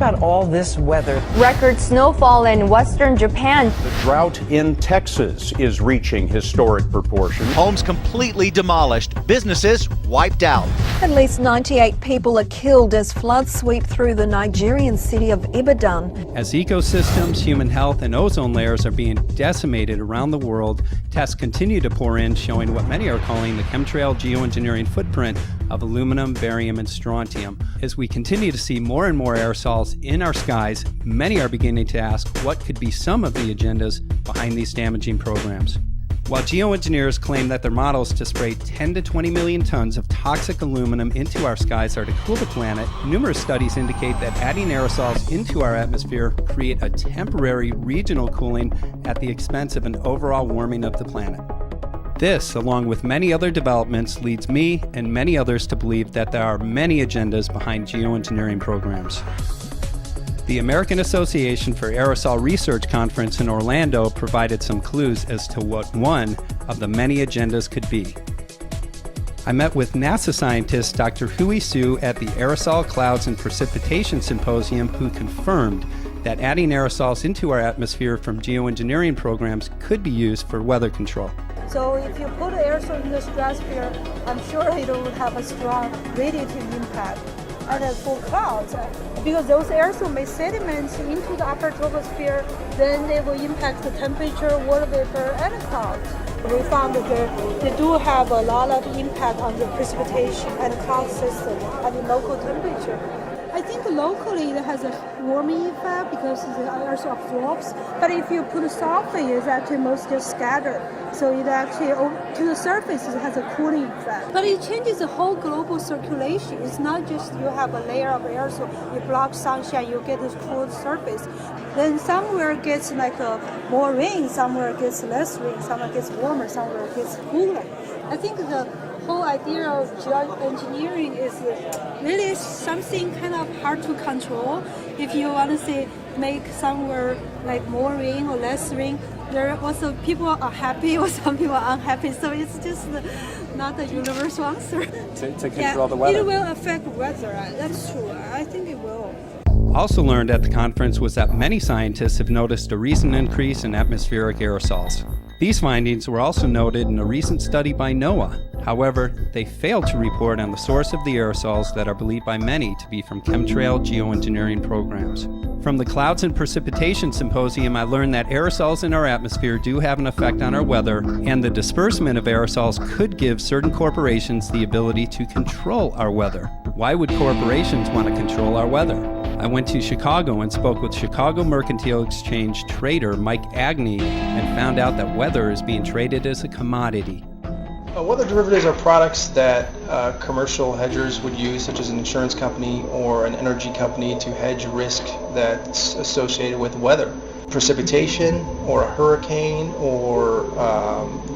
about all this weather? Record snowfall in western Japan. The drought in Texas is reaching historic proportions. Homes completely demolished, businesses wiped out. At least 98 people are killed as floods sweep through the Nigerian city of Ibadan. As ecosystems, human health, and ozone layers are being decimated around the world, tests continue to pour in showing what many are calling the chemtrail geoengineering footprint of aluminum, barium, and strontium. As we continue to see more and more aerosols in our skies, many are beginning to ask what could be some of the agendas behind these damaging programs. While geoengineers claim that their models to spray 10 to 20 million tons of toxic aluminum into our skies are to cool the planet, numerous studies indicate that adding aerosols into our atmosphere create a temporary regional cooling at the expense of an overall warming of the planet. This, along with many other developments, leads me and many others to believe that there are many agendas behind geoengineering programs. The American Association for Aerosol Research Conference in Orlando provided some clues as to what one of the many agendas could be. I met with NASA scientist Dr. Hui Su at the Aerosol Clouds and Precipitation Symposium, who confirmed that adding aerosols into our atmosphere from geoengineering programs could be used for weather control. So if you put aerosol in the stratosphere, I'm sure it will have a strong radiative impact. And for clouds, because those aerosol may sediment into the upper troposphere, then they will impact the temperature, water vapor, and clouds. We found that they do have a lot of impact on the precipitation and cloud system and the local temperature. I think locally it has a warming effect because the aerosol absorbs, but if you put sulfate, it's actually mostly scattered. So it actually, to the surface, it has a cooling effect. But it changes the whole global circulation. It's not just you have a layer of aerosol, you block sunshine, you get this cool surface. Then somewhere it gets like more rain, somewhere it gets less rain, somewhere it gets warmer, somewhere it gets cooler. I think the whole idea of geoengineering is really something kind of hard to control. If you want to say make somewhere like more rain or less rain, there are also people are happy or some people are unhappy. So it's just not a universal answer. To control the weather. It will affect weather. That's true. I think it will. Also learned at the conference was that many scientists have noticed a recent increase in atmospheric aerosols. These findings were also noted in a recent study by NOAA. However, they failed to report on the source of the aerosols that are believed by many to be from chemtrail geoengineering programs. From the Clouds and Precipitation Symposium, I learned that aerosols in our atmosphere do have an effect on our weather, and the disbursement of aerosols could give certain corporations the ability to control our weather. Why would corporations want to control our weather? I went to Chicago and spoke with Chicago Mercantile Exchange trader Mike Agney and found out that weather is being traded as a commodity. Weather derivatives are products that commercial hedgers would use, such as an insurance company or an energy company, to hedge risk that's associated with weather. Precipitation or a hurricane or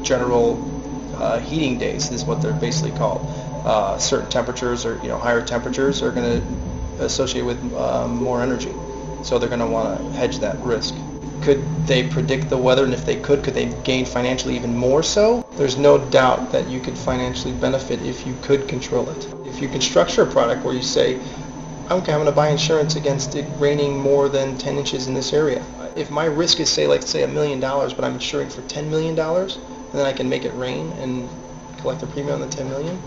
general heating days is what they're basically called. Certain temperatures or higher temperatures are going to associate with more energy, so they're going to want to hedge that risk. Could they predict the weather, and if they could they gain financially even more so? There's no doubt that you could financially benefit if you could control it. If you can structure a product where you say, I'm going to buy insurance against it raining more than 10 inches in this area. If my risk is say $1 million, but I'm insuring for $10 million, and then I can make it rain and collect the premium on the $10 million,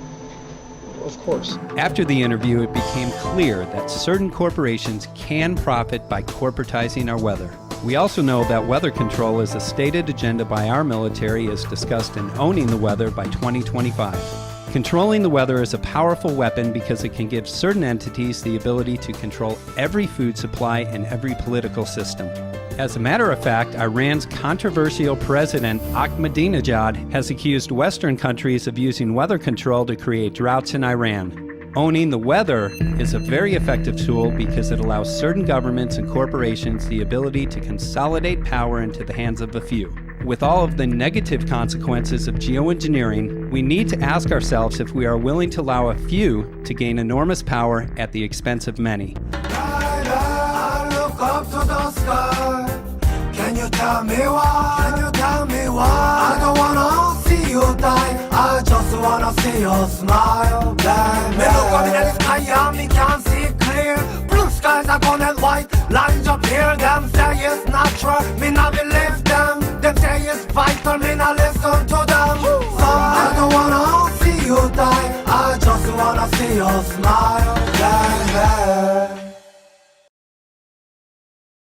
of course. After the interview, it became clear that certain corporations can profit by corporatizing our weather. We also know that weather control is a stated agenda by our military as discussed in Owning the Weather by 2025. Controlling the weather is a powerful weapon because it can give certain entities the ability to control every food supply and every political system. As a matter of fact, Iran's controversial president Ahmadinejad has accused Western countries of using weather control to create droughts in Iran. Owning the Weather is a very effective tool because it allows certain governments and corporations the ability to consolidate power into the hands of a few. With all of the negative consequences of geoengineering, we need to ask ourselves if we are willing to allow a few to gain enormous power at the expense of many. Can you tell me why? Can you tell me why? I don't wanna see you die. I just wanna see your smile, baby. When look up in the sky, yeah, me can see clear. Blue skies are gonna white. Lines up here, them say it's natural, me not believe them. Them say it's vital, me not listen to them. So I don't wanna see you die, I just wanna see you smile.